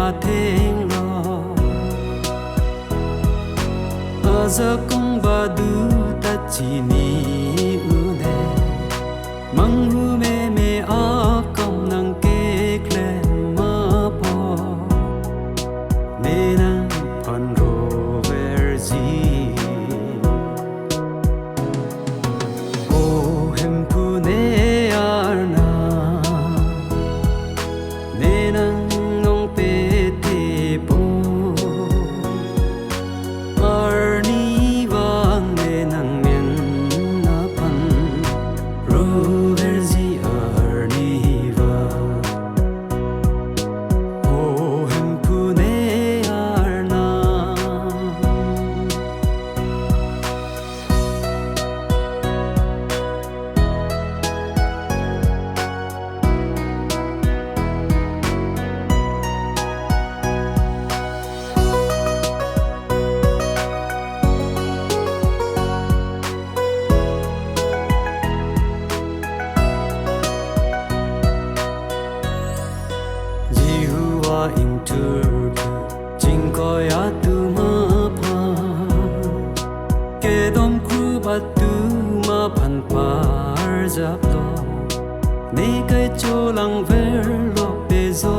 a theng lo aza kong ba du ta chi ni u ne mang hu me a kom nang ke kle ma po ne na pan ro ver ji o hem pu ne ar na ne nang ngong pe te po ar ni wang ne nang men na pan ro ver ji ar ni wa o hem pu ne ar na in Turkey jing ko ya tu ma pa ke dom kru ba tu ma pan par jap do ne kai cho lang ver lo pe zo